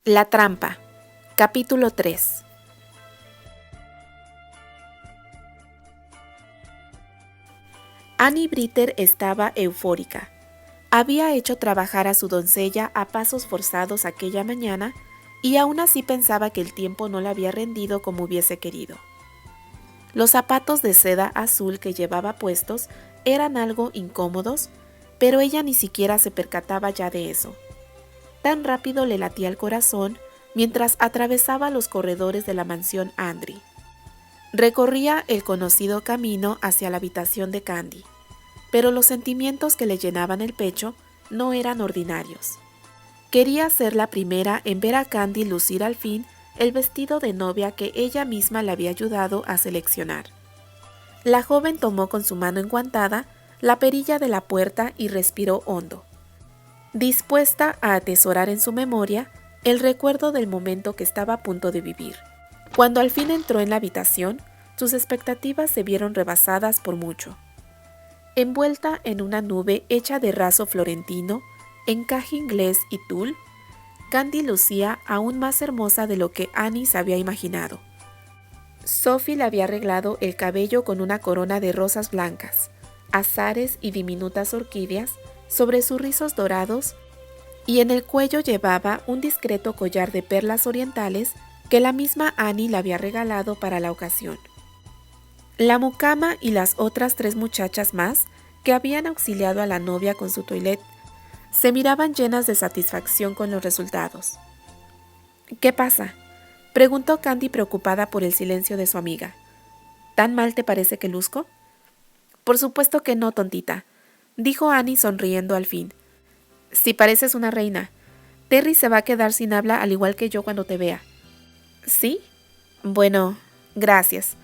La trampa. Capítulo 3. Annie Britter estaba eufórica. Había hecho trabajar a su doncella a pasos forzados aquella mañana y aún así pensaba que el tiempo no la había rendido como hubiese querido. Los zapatos de seda azul que llevaba puestos eran algo incómodos, pero ella ni siquiera se percataba ya de eso. Tan rápido le latía el corazón mientras atravesaba los corredores de la mansión Andry. Recorría el conocido camino hacia la habitación de Candy, pero los sentimientos que le llenaban el pecho no eran ordinarios. Quería ser la primera en ver a Candy lucir al fin el vestido de novia que ella misma le había ayudado a seleccionar. La joven tomó con su mano enguantada la perilla de la puerta y respiró hondo, dispuesta a atesorar en su memoria el recuerdo del momento que estaba a punto de vivir. Cuando al fin entró en la habitación, sus expectativas se vieron rebasadas por mucho. Envuelta en una nube hecha de raso florentino, encaje inglés y tul, Candy lucía aún más hermosa de lo que Annie se había imaginado. Sophie le había arreglado el cabello con una corona de rosas blancas, azares y diminutas orquídeas sobre sus rizos dorados, y en el cuello llevaba un discreto collar de perlas orientales que la misma Annie le había regalado para la ocasión. La mucama y las otras 3 muchachas más que habían auxiliado a la novia con su toilette se miraban llenas de satisfacción con los resultados. «¿Qué pasa?», preguntó Candy preocupada por el silencio de su amiga. «¿Tan mal te parece que luzco?». «Por supuesto que no, tontita», dijo Annie sonriendo al fin. «Si pareces una reina. Terry se va a quedar sin habla al igual que yo cuando te vea». «¿Sí? Bueno, gracias»,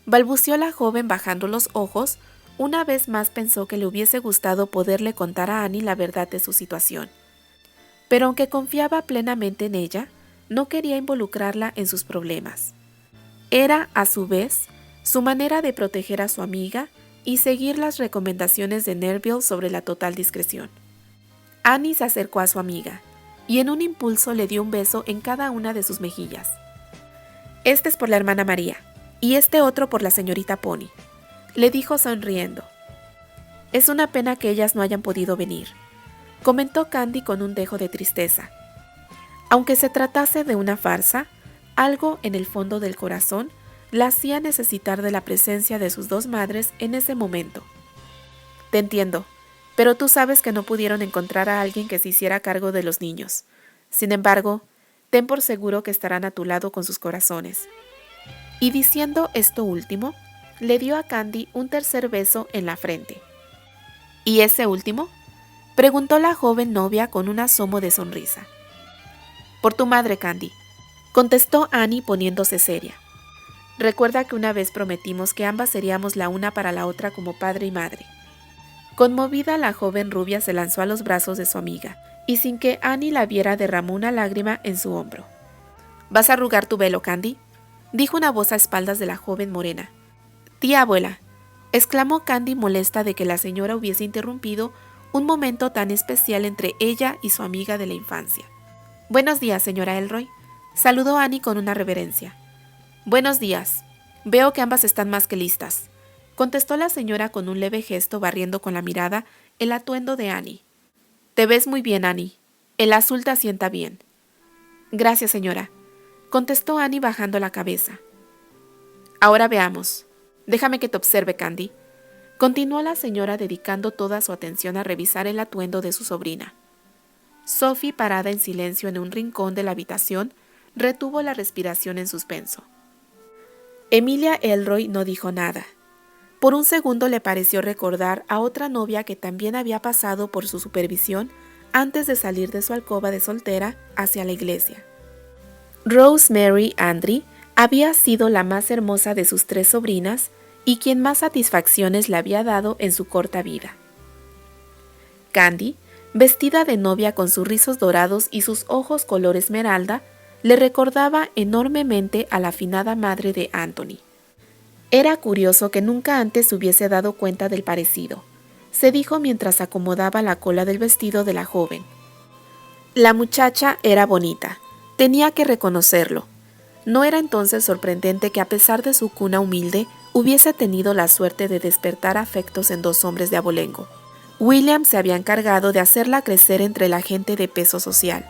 balbuceó la joven bajando los ojos. Una vez más pensó que le hubiese gustado poderle contar a Annie la verdad de su situación. Pero aunque confiaba plenamente en ella, no quería involucrarla en sus problemas. Era, a su vez, su manera de proteger a su amiga y seguir las recomendaciones de Nerville sobre la total discreción. Annie se acercó a su amiga y en un impulso le dio un beso en cada una de sus mejillas. «Este es por la hermana María y este otro por la señorita Pony», le dijo sonriendo. «Es una pena que ellas no hayan podido venir», comentó Candy con un dejo de tristeza. Aunque se tratase de una farsa, algo en el fondo del corazón la hacía necesitar de la presencia de sus 2 madres en ese momento. «Te entiendo, pero tú sabes que no pudieron encontrar a alguien que se hiciera cargo de los niños. Sin embargo, ten por seguro que estarán a tu lado con sus corazones». Y diciendo esto último, le dio a Candy un tercer beso en la frente. «¿Y ese último?», preguntó la joven novia con un asomo de sonrisa. «Por tu madre, Candy», contestó Annie poniéndose seria. «Recuerda que una vez prometimos que ambas seríamos la una para la otra como padre y madre». Conmovida, la joven rubia se lanzó a los brazos de su amiga, y sin que Annie la viera derramó una lágrima en su hombro. «¿Vas a arrugar tu velo, Candy?», dijo una voz a espaldas de la joven morena. «Tía abuela», exclamó Candy molesta de que la señora hubiese interrumpido un momento tan especial entre ella y su amiga de la infancia. «Buenos días, señora Elroy», saludó Annie con una reverencia. «Buenos días. Veo que ambas están más que listas», contestó la señora con un leve gesto barriendo con la mirada el atuendo de Annie. «Te ves muy bien, Annie. El azul te asienta bien». «Gracias, señora», contestó Annie bajando la cabeza. «Ahora veamos. Déjame que te observe, Candy», continuó la señora dedicando toda su atención a revisar el atuendo de su sobrina. Sophie, parada en silencio en un rincón de la habitación, retuvo la respiración en suspenso. Emilia Elroy no dijo nada. Por un segundo le pareció recordar a otra novia que también había pasado por su supervisión antes de salir de su alcoba de soltera hacia la iglesia. Rosemary Andry había sido la más hermosa de sus 3 sobrinas y quien más satisfacciones le había dado en su corta vida. Candy, vestida de novia con sus rizos dorados y sus ojos color esmeralda, le recordaba enormemente a la afinada madre de Anthony. Era curioso que nunca antes se hubiese dado cuenta del parecido, se dijo mientras acomodaba la cola del vestido de la joven. La muchacha era bonita, Tenía que reconocerlo. No era entonces sorprendente que a pesar de su cuna humilde, hubiese tenido la suerte de despertar afectos en dos hombres de abolengo. William se había encargado de hacerla crecer entre la gente de peso social.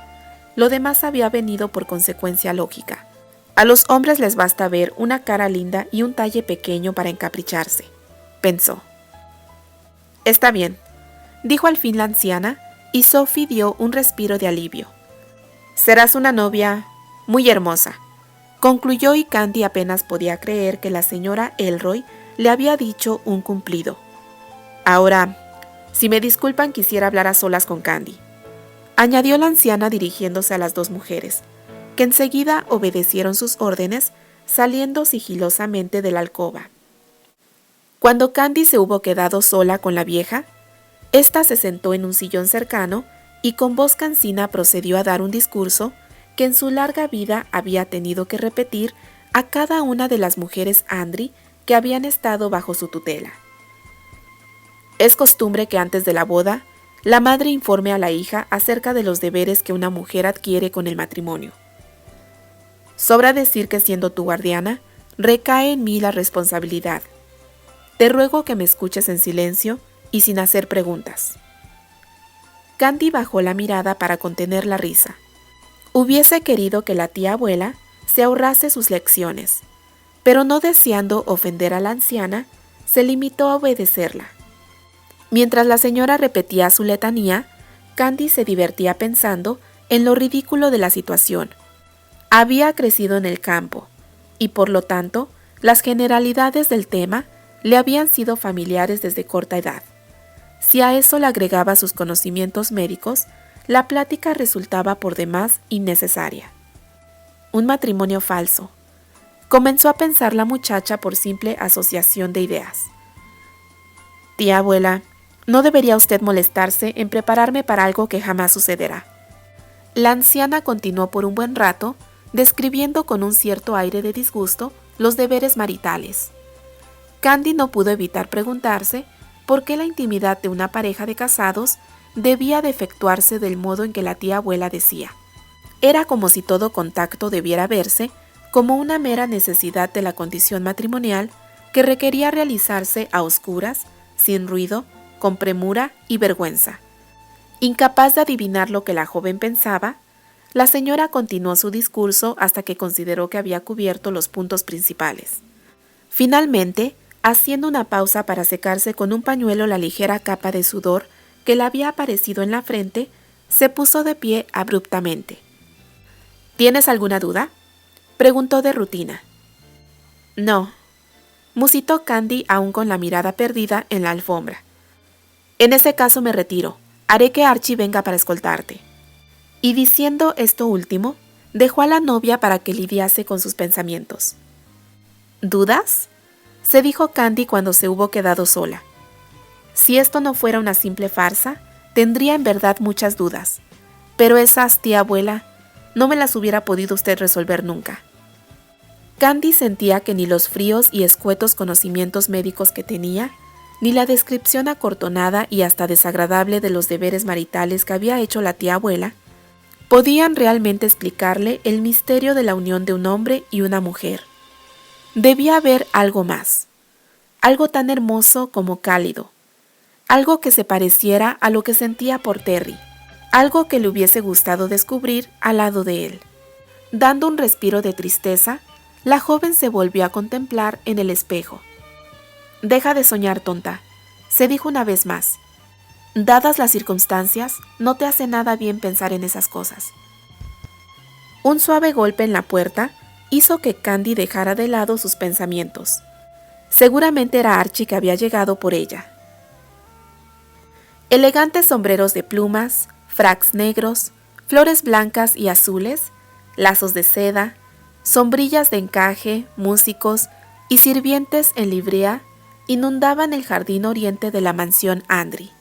Lo demás había venido por consecuencia lógica. A los hombres les basta ver una cara linda y un talle pequeño para encapricharse, pensó. Está bien, dijo al fin la anciana, y Sophie dio un respiro de alivio. Serás una novia muy hermosa, concluyó, y Candy apenas podía creer que la señora Elroy le había dicho un cumplido. Ahora, si me disculpan, quisiera hablar a solas con Candy, añadió la anciana dirigiéndose a las dos mujeres, que enseguida obedecieron sus órdenes, saliendo sigilosamente de la alcoba. Cuando Candy se hubo quedado sola con la vieja, ésta se sentó en un sillón cercano y con voz cansina procedió a dar un discurso que en su larga vida había tenido que repetir a cada una de las mujeres Andry que habían estado bajo su tutela. Es costumbre que antes de la boda, la madre informe a la hija acerca de los deberes que una mujer adquiere con el matrimonio. Sobra decir que siendo tu guardiana, recae en mí la responsabilidad. Te ruego que me escuches en silencio y sin hacer preguntas. Candy bajó la mirada para contener la risa. Hubiese querido que la tía abuela se ahorrase sus lecciones, pero no deseando ofender a la anciana, se limitó a obedecerla. Mientras la señora repetía su letanía, Candy se divertía pensando en lo ridículo de la situación. Había crecido en el campo, y por lo tanto, las generalidades del tema le habían sido familiares desde corta edad. Si a eso le agregaba sus conocimientos médicos, la plática resultaba por demás innecesaria. Un matrimonio falso. Comenzó a pensar la muchacha por simple asociación de ideas. Tía abuela, no debería usted molestarse en prepararme para algo que jamás sucederá. La anciana continuó por un buen rato, describiendo con un cierto aire de disgusto los deberes maritales. Candy no pudo evitar preguntarse por qué la intimidad de una pareja de casados debía de efectuarse del modo en que la tía abuela decía. Era como si todo contacto debiera verse como una mera necesidad de la condición matrimonial que requería realizarse a oscuras, sin ruido, con premura y vergüenza. Incapaz de adivinar lo que la joven pensaba, la señora continuó su discurso hasta que consideró que había cubierto los puntos principales. Finalmente, haciendo una pausa para secarse con un pañuelo la ligera capa de sudor que le había aparecido en la frente, se puso de pie abruptamente. ¿Tienes alguna duda?, preguntó de rutina. No, musitó Candy aún con la mirada perdida en la alfombra. En ese caso me retiro. Haré que Archie venga para escoltarte. Y diciendo esto último, dejó a la novia para que lidiase con sus pensamientos. ¿Dudas?, se dijo Candy cuando se hubo quedado sola. Si esto no fuera una simple farsa, tendría en verdad muchas dudas. Pero esas, tía abuela, no me las hubiera podido usted resolver nunca. Candy sentía que ni los fríos y escuetos conocimientos médicos que tenía, ni la descripción acortonada y hasta desagradable de los deberes maritales que había hecho la tía abuela, podían realmente explicarle el misterio de la unión de un hombre y una mujer. Debía haber algo más, algo tan hermoso como cálido, algo que se pareciera a lo que sentía por Terry, algo que le hubiese gustado descubrir al lado de él. Dando un respiro de tristeza, la joven se volvió a contemplar en el espejo. Deja de soñar, tonta, se dijo una vez más. Dadas las circunstancias, no te hace nada bien pensar en esas cosas. Un suave golpe en la puerta hizo que Candy dejara de lado sus pensamientos. Seguramente era Archie que había llegado por ella. Elegantes sombreros de plumas, fracs negros, flores blancas y azules, lazos de seda, sombrillas de encaje, músicos y sirvientes en librea inundaban el jardín oriente de la mansión Andry.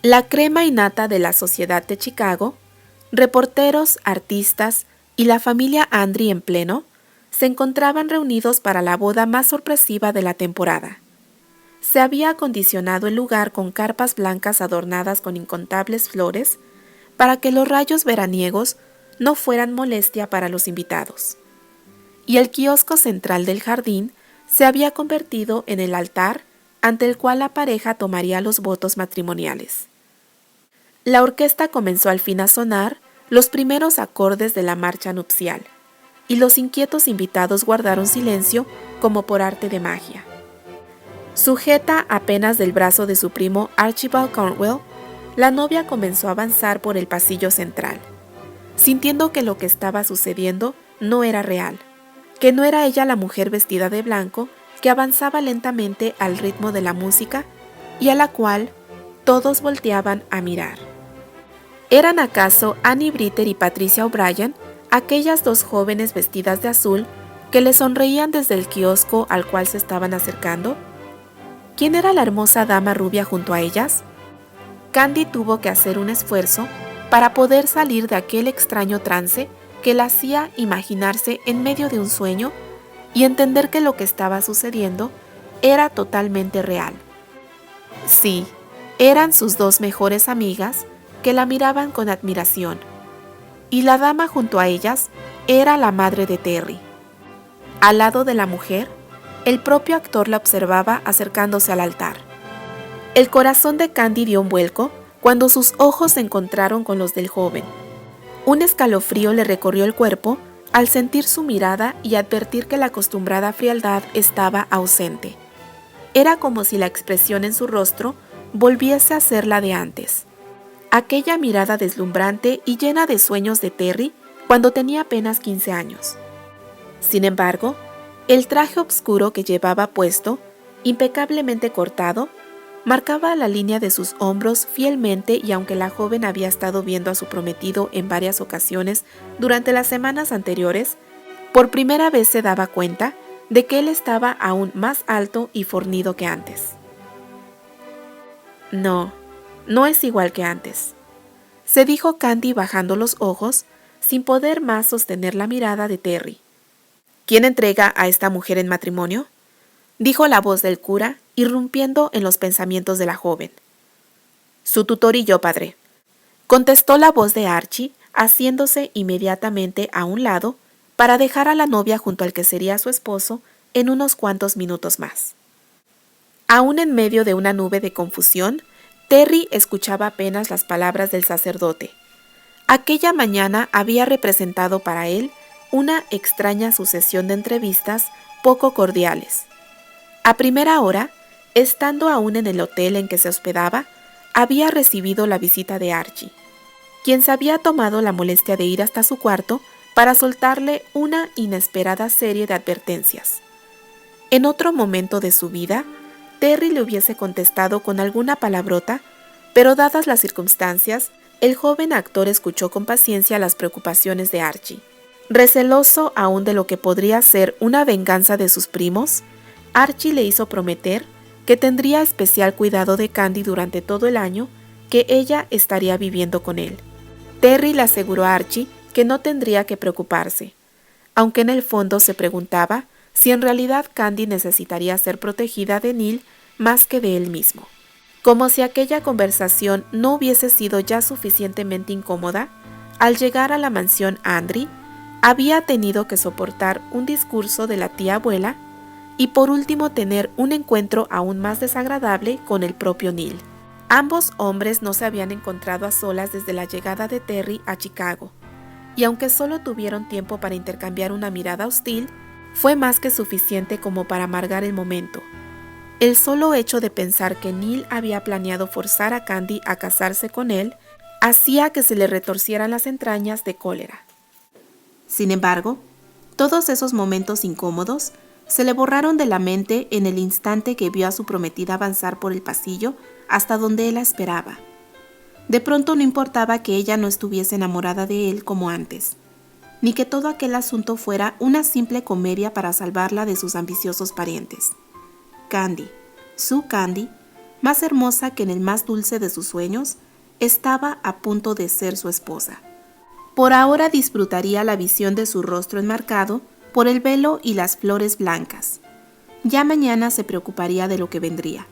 La crema innata de la sociedad de Chicago, reporteros, artistas y la familia Andry en pleno, se encontraban reunidos para la boda más sorpresiva de la temporada. Se había acondicionado el lugar con carpas blancas adornadas con incontables flores para que los rayos veraniegos no fueran molestia para los invitados. Y el kiosco central del jardín se había convertido en el altar ante el cual la pareja tomaría los votos matrimoniales. La orquesta comenzó al fin a sonar los primeros acordes de la marcha nupcial, y los inquietos invitados guardaron silencio como por arte de magia. Sujeta apenas del brazo de su primo Archibald Cornwell, la novia comenzó a avanzar por el pasillo central, sintiendo que lo que estaba sucediendo no era real, que no era ella la mujer vestida de blanco que avanzaba lentamente al ritmo de la música y a la cual todos volteaban a mirar. ¿Eran acaso Annie Brither y Patricia O'Brien, aquellas dos jóvenes vestidas de azul que le sonreían desde el kiosco al cual se estaban acercando? ¿Quién era la hermosa dama rubia junto a ellas? Candy tuvo que hacer un esfuerzo para poder salir de aquel extraño trance que la hacía imaginarse en medio de un sueño y entender que lo que estaba sucediendo era totalmente real. Sí, eran sus dos mejores amigas que la miraban con admiración, y la dama junto a ellas era la madre de Terry. Al lado de la mujer, el propio actor la observaba acercándose al altar. El corazón de Candy dio un vuelco cuando sus ojos se encontraron con los del joven. Un escalofrío le recorrió el cuerpo al sentir su mirada y advertir que la acostumbrada frialdad estaba ausente. Era como si la expresión en su rostro volviese a ser la de antes. Aquella mirada deslumbrante y llena de sueños de Terry cuando tenía apenas 15 años. Sin embargo, el traje oscuro que llevaba puesto, impecablemente cortado, marcaba la línea de sus hombros fielmente, y aunque la joven había estado viendo a su prometido en varias ocasiones durante las semanas anteriores, por primera vez se daba cuenta de que él estaba aún más alto y fornido que antes. No es igual que antes, se dijo Candy bajando los ojos, sin poder más sostener la mirada de Terry. ¿Quién entrega a esta mujer en matrimonio?, dijo la voz del cura, irrumpiendo en los pensamientos de la joven. Su tutor y yo, padre, contestó la voz de Archie, haciéndose inmediatamente a un lado para dejar a la novia junto al que sería su esposo en unos cuantos minutos más. Aún en medio de una nube de confusión, Terry escuchaba apenas las palabras del sacerdote. Aquella mañana había representado para él una extraña sucesión de entrevistas poco cordiales. A primera hora, estando aún en el hotel en que se hospedaba, había recibido la visita de Archie, quien se había tomado la molestia de ir hasta su cuarto para soltarle una inesperada serie de advertencias. En otro momento de su vida, Terry le hubiese contestado con alguna palabrota, pero dadas las circunstancias, el joven actor escuchó con paciencia las preocupaciones de Archie. Receloso aún de lo que podría ser una venganza de sus primos, Archie le hizo prometer que tendría especial cuidado de Candy durante todo el año que ella estaría viviendo con él. Terry le aseguró a Archie que no tendría que preocuparse, aunque en el fondo se preguntaba si en realidad Candy necesitaría ser protegida de Neil más que de él mismo. Como si aquella conversación no hubiese sido ya suficientemente incómoda, al llegar a la mansión Andry, había tenido que soportar un discurso de la tía abuela y por último tener un encuentro aún más desagradable con el propio Neil. Ambos hombres no se habían encontrado a solas desde la llegada de Terry a Chicago, y aunque solo tuvieron tiempo para intercambiar una mirada hostil, fue más que suficiente como para amargar el momento. El solo hecho de pensar que Neil había planeado forzar a Candy a casarse con él hacía que se le retorcieran las entrañas de cólera. Sin embargo, todos esos momentos incómodos se le borraron de la mente en el instante que vio a su prometida avanzar por el pasillo hasta donde él la esperaba. De pronto no importaba que ella no estuviese enamorada de él como antes, ni que todo aquel asunto fuera una simple comedia para salvarla de sus ambiciosos parientes. Candy, su Candy, más hermosa que en el más dulce de sus sueños, estaba a punto de ser su esposa. Por ahora disfrutaría la visión de su rostro enmarcado por el velo y las flores blancas. Ya mañana se preocuparía de lo que vendría.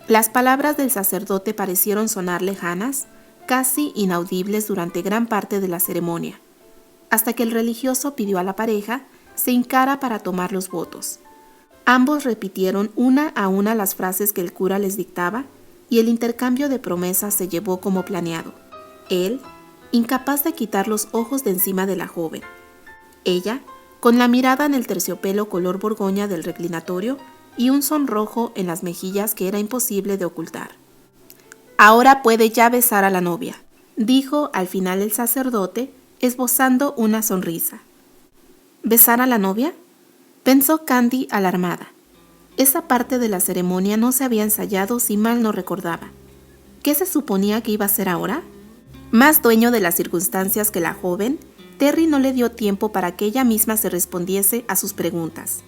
Las palabras del sacerdote parecieron sonar lejanas, casi inaudibles durante gran parte de la ceremonia, hasta que el religioso pidió a la pareja se hincara para tomar los votos. Ambos repitieron una a una las frases que el cura les dictaba y el intercambio de promesas se llevó como planeado. Él, incapaz de quitar los ojos de encima de la joven. Ella, con la mirada en el terciopelo color borgoña del reclinatorio y un sonrojo en las mejillas que era imposible de ocultar. «Ahora puede ya besar a la novia», dijo al final el sacerdote, esbozando una sonrisa. ¿Besar a la novia?, pensó Candy alarmada. Esa parte de la ceremonia no se había ensayado si mal no recordaba. ¿Qué se suponía que iba a hacer ahora? Más dueño de las circunstancias que la joven, Terry no le dio tiempo para que ella misma se respondiese a sus preguntas.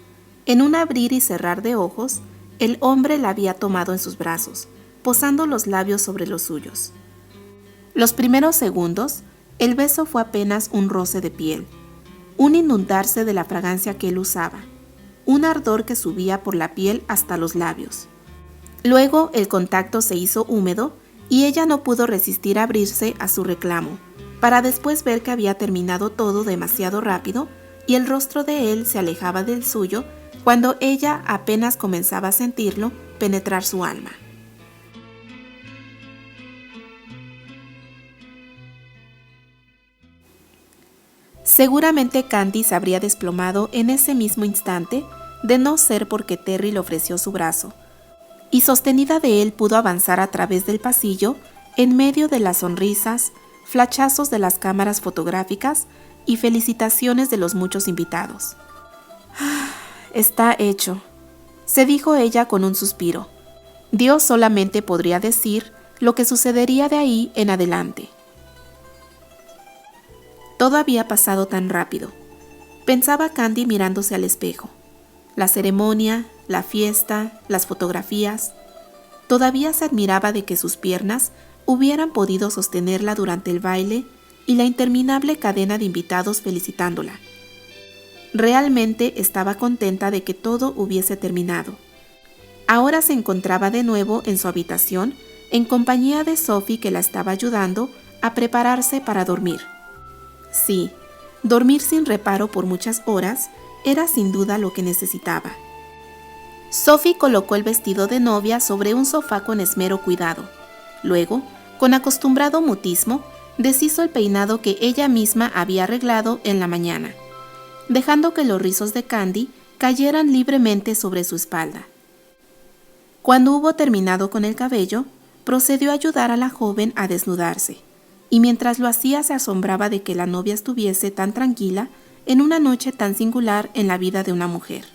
En un abrir y cerrar de ojos, el hombre la había tomado en sus brazos, posando los labios sobre los suyos. Los primeros segundos, el beso fue apenas un roce de piel, un inundarse de la fragancia que él usaba, un ardor que subía por la piel hasta los labios. Luego el contacto se hizo húmedo y ella no pudo resistir a abrirse a su reclamo, para después ver que había terminado todo demasiado rápido y el rostro de él se alejaba del suyo cuando ella apenas comenzaba a sentirlo penetrar su alma. Seguramente Candy se habría desplomado en ese mismo instante, de no ser porque Terry le ofreció su brazo, y sostenida de él pudo avanzar a través del pasillo en medio de las sonrisas, flachazos de las cámaras fotográficas y felicitaciones de los muchos invitados. «Está hecho», se dijo ella con un suspiro. Dios solamente podría decir lo que sucedería de ahí en adelante. Todo había pasado tan rápido, pensaba Candy mirándose al espejo. La ceremonia, la fiesta, las fotografías. Todavía se admiraba de que sus piernas hubieran podido sostenerla durante el baile y la interminable cadena de invitados felicitándola. Realmente estaba contenta de que todo hubiese terminado. Ahora se encontraba de nuevo en su habitación, en compañía de Sophie, que la estaba ayudando a prepararse para dormir. Sí, dormir sin reparo por muchas horas era sin duda lo que necesitaba. Sophie colocó el vestido de novia sobre un sofá con esmero cuidado. Luego, con acostumbrado mutismo, deshizo el peinado que ella misma había arreglado en la mañana, dejando que los rizos de Candy cayeran libremente sobre su espalda. Cuando hubo terminado con el cabello, procedió a ayudar a la joven a desnudarse, y mientras lo hacía se asombraba de que la novia estuviese tan tranquila en una noche tan singular en la vida de una mujer.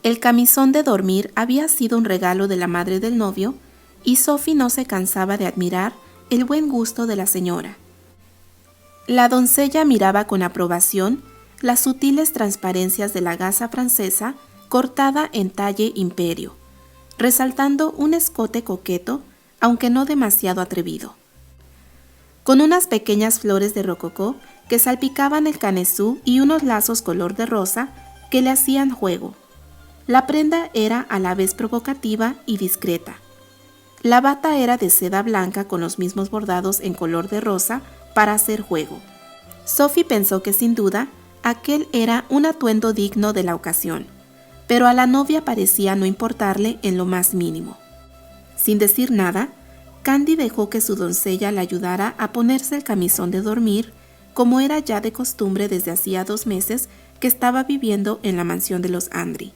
El camisón de dormir había sido un regalo de la madre del novio, y Sophie no se cansaba de admirar el buen gusto de la señora. La doncella miraba con aprobación las sutiles transparencias de la gasa francesa cortada en talle imperio, resaltando un escote coqueto, aunque no demasiado atrevido, con unas pequeñas flores de rococó que salpicaban el canesú y unos lazos color de rosa que le hacían juego. La prenda era a la vez provocativa y discreta. La bata era de seda blanca con los mismos bordados en color de rosa para hacer juego. Sophie pensó que sin duda aquel era un atuendo digno de la ocasión, pero a la novia parecía no importarle en lo más mínimo. Sin decir nada, Candy dejó que su doncella la ayudara a ponerse el camisón de dormir, como era ya de costumbre desde hacía 2 meses que estaba viviendo en la mansión de los Andry.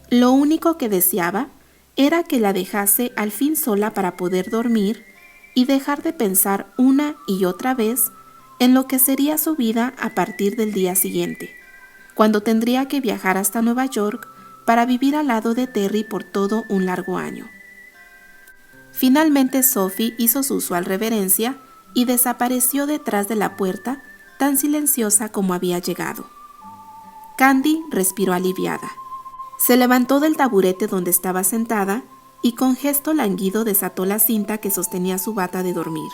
Lo único que deseaba era que la dejase al fin sola para poder dormir y dejar de pensar una y otra vez en lo que sería su vida a partir del día siguiente, cuando tendría que viajar hasta Nueva York para vivir al lado de Terry por todo un largo año. Finalmente Sophie hizo su usual reverencia y desapareció detrás de la puerta, tan silenciosa como había llegado. Candy respiró aliviada. Se levantó del taburete donde estaba sentada y con gesto languido desató la cinta que sostenía su bata de dormir.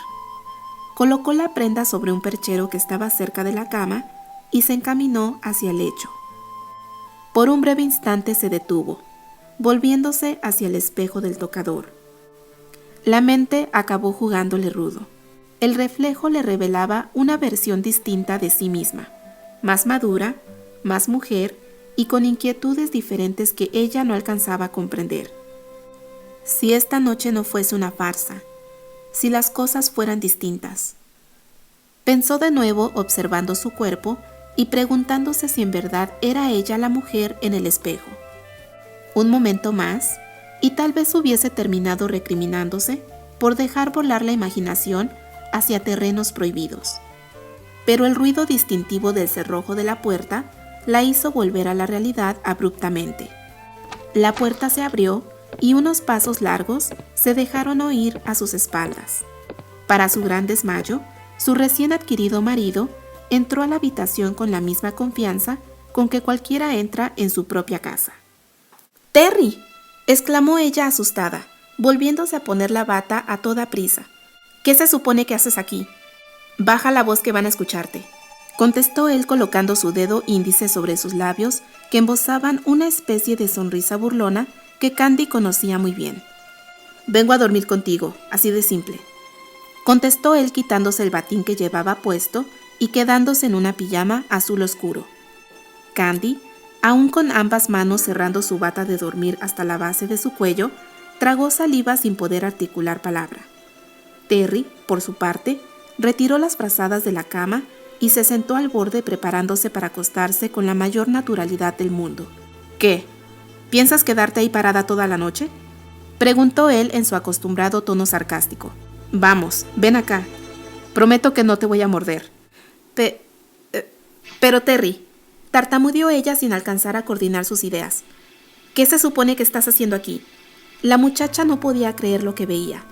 Colocó la prenda sobre un perchero que estaba cerca de la cama y se encaminó hacia el lecho. Por un breve instante se detuvo, volviéndose hacia el espejo del tocador. La mente acabó jugándole rudo. El reflejo le revelaba una versión distinta de sí misma, más madura, más mujer y con inquietudes diferentes que ella no alcanzaba a comprender. Si esta noche no fuese una farsa, si las cosas fueran distintas. Pensó de nuevo observando su cuerpo y preguntándose si en verdad era ella la mujer en el espejo. Un momento más, y tal vez hubiese terminado recriminándose por dejar volar la imaginación hacia terrenos prohibidos. Pero el ruido distintivo del cerrojo de la puerta la hizo volver a la realidad abruptamente. La puerta se abrió y unos pasos largos se dejaron oír a sus espaldas. Para su gran desmayo, su recién adquirido marido entró a la habitación con la misma confianza con que cualquiera entra en su propia casa. ¡Terry!, exclamó ella asustada, volviéndose a poner la bata a toda prisa. ¿Qué se supone que haces aquí? Baja la voz que van a escucharte, contestó él colocando su dedo índice sobre sus labios que embozaban una especie de sonrisa burlona que Candy conocía muy bien. Vengo a dormir contigo, así de simple, contestó él quitándose el batín que llevaba puesto y quedándose en una pijama azul oscuro. Candy, aún con ambas manos cerrando su bata de dormir hasta la base de su cuello, tragó saliva sin poder articular palabra. Terry, por su parte, retiró las frazadas de la cama y se sentó al borde preparándose para acostarse con la mayor naturalidad del mundo. ¿Qué? ¿Piensas quedarte ahí parada toda la noche?, preguntó él en su acostumbrado tono sarcástico. Vamos, ven acá. Prometo que no te voy a morder. Pero Terry, tartamudeó ella sin alcanzar a coordinar sus ideas. ¿Qué se supone que estás haciendo aquí? La muchacha no podía creer lo que veía.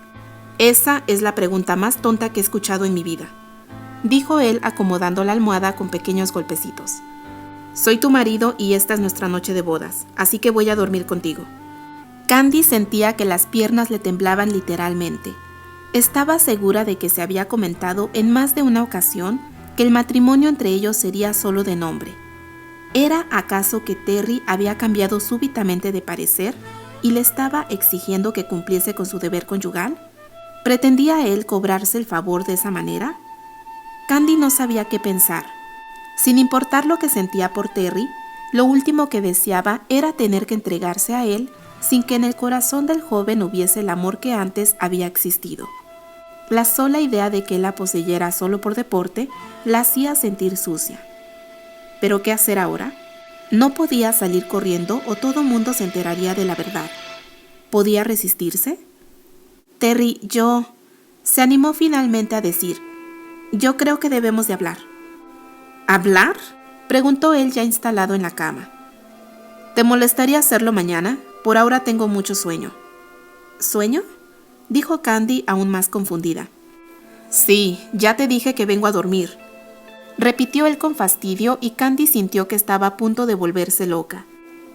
Esa es la pregunta más tonta que he escuchado en mi vida, dijo él acomodando la almohada con pequeños golpecitos. Soy tu marido y esta es nuestra noche de bodas, así que voy a dormir contigo. Candy sentía que las piernas le temblaban literalmente. Estaba segura de que se había comentado en más de una ocasión que el matrimonio entre ellos sería solo de nombre. ¿Era acaso que Terry había cambiado súbitamente de parecer y le estaba exigiendo que cumpliese con su deber conyugal? ¿Pretendía él cobrarse el favor de esa manera? Candy no sabía qué pensar. Sin importar lo que sentía por Terry, lo último que deseaba era tener que entregarse a él sin que en el corazón del joven hubiese el amor que antes había existido. La sola idea de que él la poseyera solo por deporte la hacía sentir sucia. ¿Pero qué hacer ahora? No podía salir corriendo o todo mundo se enteraría de la verdad. ¿Podía resistirse? Terry, se animó finalmente a decir, yo creo que debemos de hablar. ¿Hablar?, preguntó él ya instalado en la cama. ¿Te molestaría hacerlo mañana? Por ahora tengo mucho sueño. ¿Sueño?, dijo Candy aún más confundida. Sí, ya te dije que vengo a dormir, repitió él con fastidio y Candy sintió que estaba a punto de volverse loca.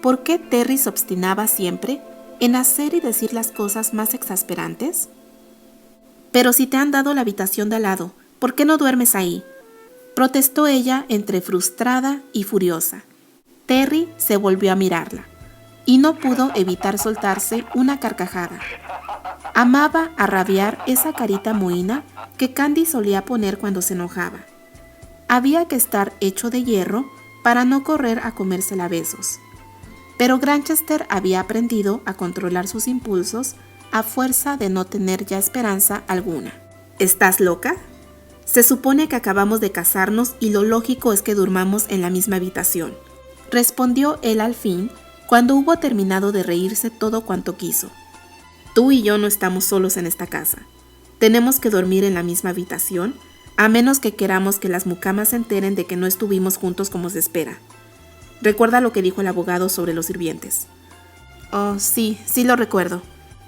¿Por qué Terry se obstinaba siempre en hacer y decir las cosas más exasperantes? Pero si te han dado la habitación de al lado, ¿por qué no duermes ahí?, protestó ella entre frustrada y furiosa. Terry se volvió a mirarla y no pudo evitar soltarse una carcajada. Amaba a rabiar esa carita mohína que Candy solía poner cuando se enojaba. Había que estar hecho de hierro para no correr a comérsela a besos. Pero Granchester había aprendido a controlar sus impulsos a fuerza de no tener ya esperanza alguna. ¿Estás loca? Se supone que acabamos de casarnos y lo lógico es que durmamos en la misma habitación, respondió él al fin, cuando hubo terminado de reírse todo cuanto quiso. Tú y yo no estamos solos en esta casa. Tenemos que dormir en la misma habitación, a menos que queramos que las mucamas se enteren de que no estuvimos juntos como se espera. ¿Recuerda lo que dijo el abogado sobre los sirvientes? Oh, sí lo recuerdo,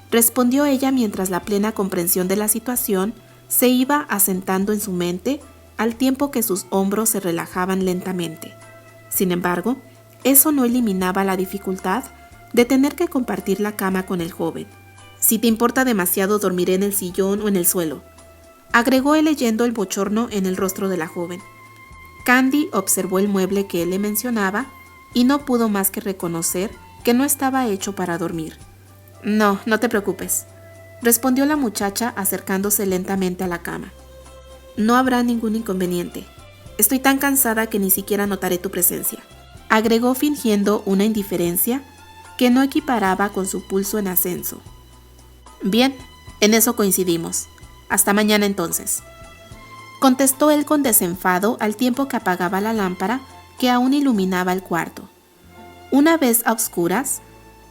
respondió ella mientras la plena comprensión de la situación se iba asentando en su mente al tiempo que sus hombros se relajaban lentamente. Sin embargo, eso no eliminaba la dificultad de tener que compartir la cama con el joven. Si te importa demasiado, dormiré en el sillón o en el suelo, agregó él leyendo el bochorno en el rostro de la joven. Candy observó el mueble que él le mencionaba y no pudo más que reconocer que no estaba hecho para dormir. No te preocupes, respondió la muchacha acercándose lentamente a la cama. No habrá ningún inconveniente. Estoy tan cansada que ni siquiera notaré tu presencia, agregó fingiendo una indiferencia que no equiparaba con su pulso en ascenso. Bien, en eso coincidimos. Hasta mañana entonces, contestó él con desenfado al tiempo que apagaba la lámpara que aún iluminaba el cuarto. Una vez a oscuras,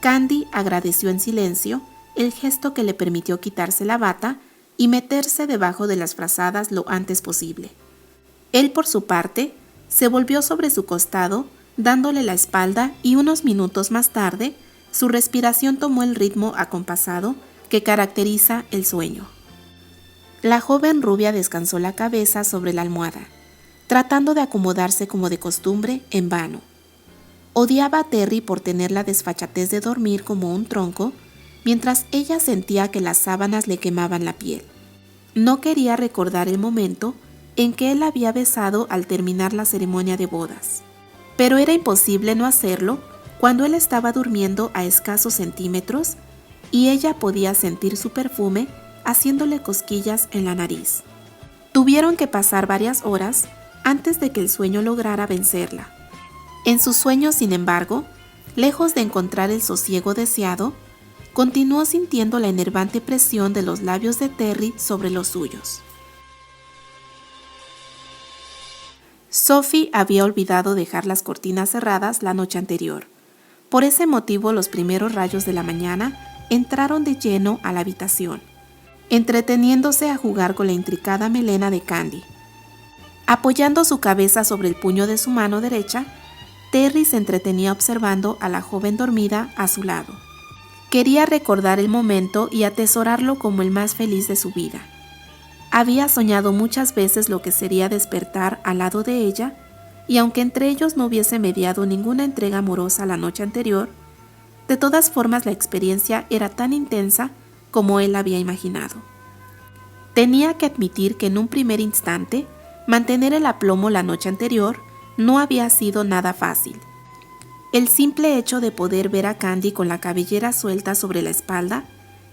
Candy agradeció en silencio el gesto que le permitió quitarse la bata y meterse debajo de las frazadas lo antes posible. Él, por su parte, se volvió sobre su costado, dándole la espalda, y unos minutos más tarde, su respiración tomó el ritmo acompasado que caracteriza el sueño. La joven rubia descansó la cabeza sobre la almohada, tratando de acomodarse como de costumbre, en vano. Odiaba a Terry por tener la desfachatez de dormir como un tronco, mientras ella sentía que las sábanas le quemaban la piel. No quería recordar el momento en que él había besado al terminar la ceremonia de bodas, pero era imposible no hacerlo cuando él estaba durmiendo a escasos centímetros y ella podía sentir su perfume haciéndole cosquillas en la nariz. Tuvieron que pasar varias horas antes de que el sueño lograra vencerla. En sus sueños, sin embargo, lejos de encontrar el sosiego deseado, continuó sintiendo la enervante presión de los labios de Terry sobre los suyos. Sophie había olvidado dejar las cortinas cerradas la noche anterior. Por ese motivo, los primeros rayos de la mañana entraron de lleno a la habitación, entreteniéndose a jugar con la intricada melena de Candy. Apoyando su cabeza sobre el puño de su mano derecha, Terry se entretenía observando a la joven dormida a su lado. Quería recordar el momento y atesorarlo como el más feliz de su vida. Había soñado muchas veces lo que sería despertar al lado de ella, y aunque entre ellos no hubiese mediado ninguna entrega amorosa la noche anterior, de todas formas la experiencia era tan intensa como él había imaginado. Tenía que admitir que en un primer instante, mantener el aplomo la noche anterior no había sido nada fácil. El simple hecho de poder ver a Candy con la cabellera suelta sobre la espalda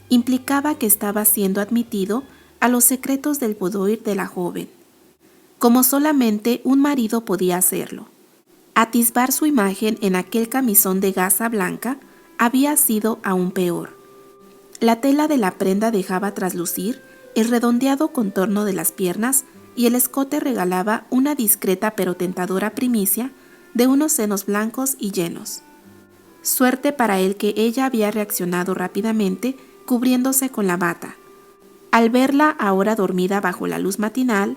implicaba que estaba siendo admitido a los secretos del boudoir de la joven, como solamente un marido podía hacerlo. Atisbar su imagen en aquel camisón de gasa blanca había sido aún peor. La tela de la prenda dejaba traslucir el redondeado contorno de las piernas y el escote regalaba una discreta pero tentadora primicia de unos senos blancos y llenos. Suerte para él que ella había reaccionado rápidamente, cubriéndose con la bata. Al verla ahora dormida bajo la luz matinal,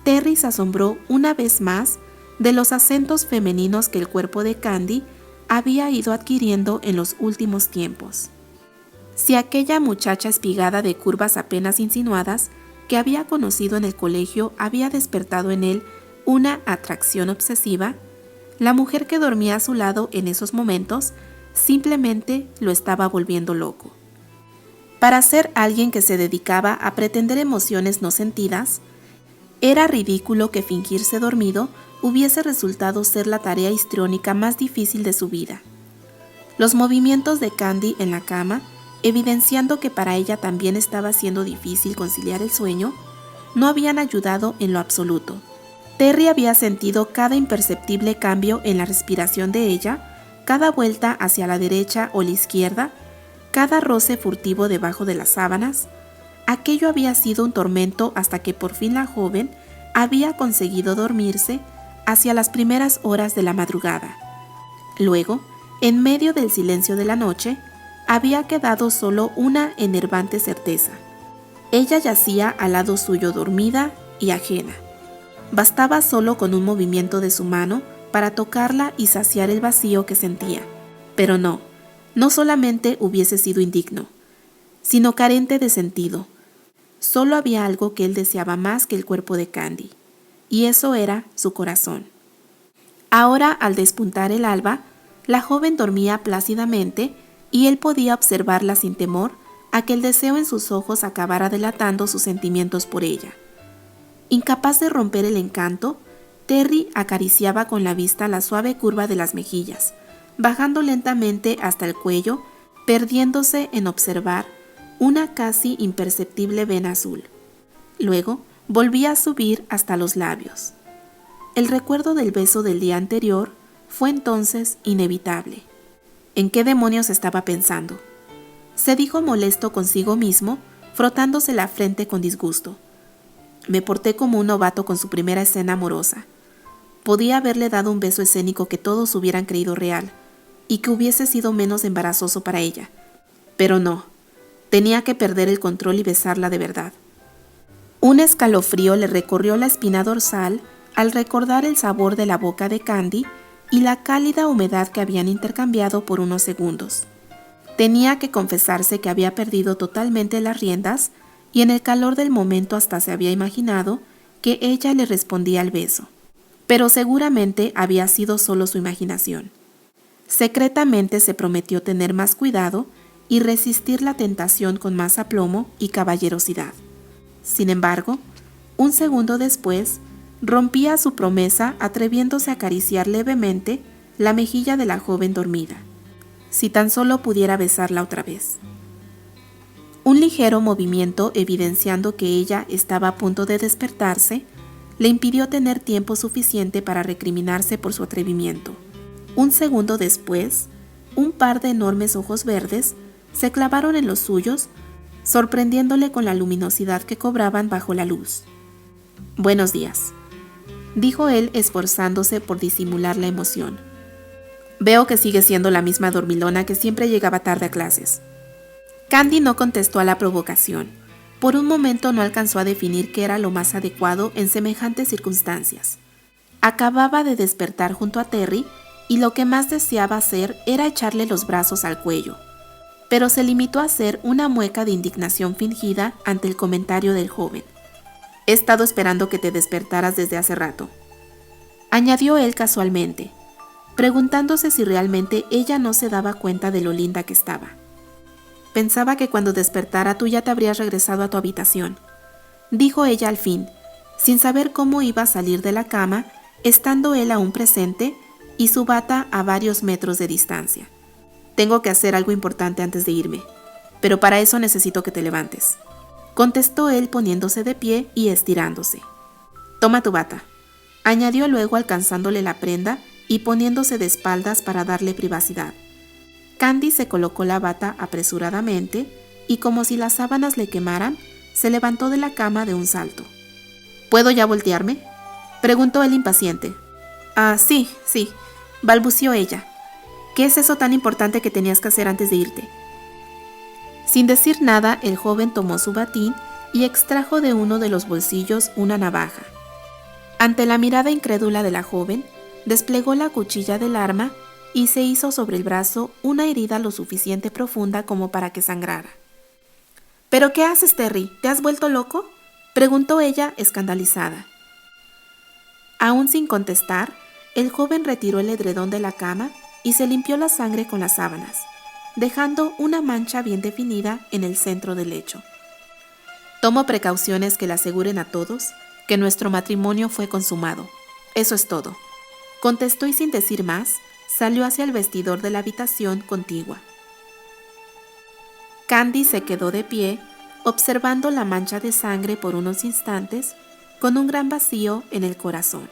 Terry se asombró una vez más de los acentos femeninos que el cuerpo de Candy había ido adquiriendo en los últimos tiempos. Si aquella muchacha espigada de curvas apenas insinuadas que había conocido en el colegio había despertado en él una atracción obsesiva, la mujer que dormía a su lado en esos momentos simplemente lo estaba volviendo loco. Para ser alguien que se dedicaba a pretender emociones no sentidas, era ridículo que fingirse dormido hubiese resultado ser la tarea histriónica más difícil de su vida. Los movimientos de Candy en la cama, evidenciando que para ella también estaba siendo difícil conciliar el sueño, no habían ayudado en lo absoluto. Terry había sentido cada imperceptible cambio en la respiración de ella, cada vuelta hacia la derecha o la izquierda, cada roce furtivo debajo de las sábanas. Aquello había sido un tormento hasta que por fin la joven había conseguido dormirse hacia las primeras horas de la madrugada. Luego, en medio del silencio de la noche, había quedado solo una enervante certeza. Ella yacía al lado suyo dormida y ajena. Bastaba solo con un movimiento de su mano para tocarla y saciar el vacío que sentía. Pero no solamente hubiese sido indigno, sino carente de sentido. Solo había algo que él deseaba más que el cuerpo de Candy, y eso era su corazón. Ahora, al despuntar el alba, la joven dormía plácidamente y él podía observarla sin temor a que el deseo en sus ojos acabara delatando sus sentimientos por ella. Incapaz de romper el encanto, Terry acariciaba con la vista la suave curva de las mejillas, bajando lentamente hasta el cuello, perdiéndose en observar una casi imperceptible vena azul. Luego, volvía a subir hasta los labios. El recuerdo del beso del día anterior fue entonces inevitable. ¿En qué demonios estaba pensando? Se dijo molesto consigo mismo, frotándose la frente con disgusto. Me porté como un novato con su primera escena amorosa. Podía haberle dado un beso escénico que todos hubieran creído real y que hubiese sido menos embarazoso para ella. Pero no, tenía que perder el control y besarla de verdad. Un escalofrío le recorrió la espina dorsal al recordar el sabor de la boca de Candy y la cálida humedad que habían intercambiado por unos segundos. Tenía que confesarse que había perdido totalmente las riendas y en el calor del momento hasta se había imaginado que ella le respondía al beso. Pero seguramente había sido solo su imaginación. Secretamente se prometió tener más cuidado y resistir la tentación con más aplomo y caballerosidad. Sin embargo, un segundo después, rompía su promesa atreviéndose a acariciar levemente la mejilla de la joven dormida. Si tan solo pudiera besarla otra vez. Un ligero movimiento evidenciando que ella estaba a punto de despertarse, le impidió tener tiempo suficiente para recriminarse por su atrevimiento. Un segundo después, un par de enormes ojos verdes se clavaron en los suyos, sorprendiéndole con la luminosidad que cobraban bajo la luz. «Buenos días», dijo él esforzándose por disimular la emoción. «Veo que sigue siendo la misma dormilona que siempre llegaba tarde a clases». Candy no contestó a la provocación. Por un momento no alcanzó a definir qué era lo más adecuado en semejantes circunstancias. Acababa de despertar junto a Terry y lo que más deseaba hacer era echarle los brazos al cuello. Pero se limitó a hacer una mueca de indignación fingida ante el comentario del joven. «He estado esperando que te despertaras desde hace rato», añadió él casualmente, preguntándose si realmente ella no se daba cuenta de lo linda que estaba. «Pensaba que cuando despertara tú ya te habrías regresado a tu habitación», dijo ella al fin, sin saber cómo iba a salir de la cama, estando él aún presente y su bata a varios metros de distancia. «Tengo que hacer algo importante antes de irme, pero para eso necesito que te levantes», contestó él poniéndose de pie y estirándose. «Toma tu bata», añadió luego alcanzándole la prenda y poniéndose de espaldas para darle privacidad. Candy se colocó la bata apresuradamente y como si las sábanas le quemaran, se levantó de la cama de un salto. «¿Puedo ya voltearme?», preguntó él impaciente. «Ah, sí», balbució ella. «¿Qué es eso tan importante que tenías que hacer antes de irte?». Sin decir nada, el joven tomó su batín y extrajo de uno de los bolsillos una navaja. Ante la mirada incrédula de la joven, desplegó la cuchilla del arma y se hizo sobre el brazo una herida lo suficiente profunda como para que sangrara. «¿Pero qué haces, Terry? ¿Te has vuelto loco?», preguntó ella escandalizada. Aún sin contestar, el joven retiró el edredón de la cama y se limpió la sangre con las sábanas, dejando una mancha bien definida en el centro del lecho. «Tomo precauciones que le aseguren a todos que nuestro matrimonio fue consumado. Eso es todo», contestó y sin decir más, salió hacia el vestidor de la habitación contigua. Candy se quedó de pie, observando la mancha de sangre por unos instantes, con un gran vacío en el corazón.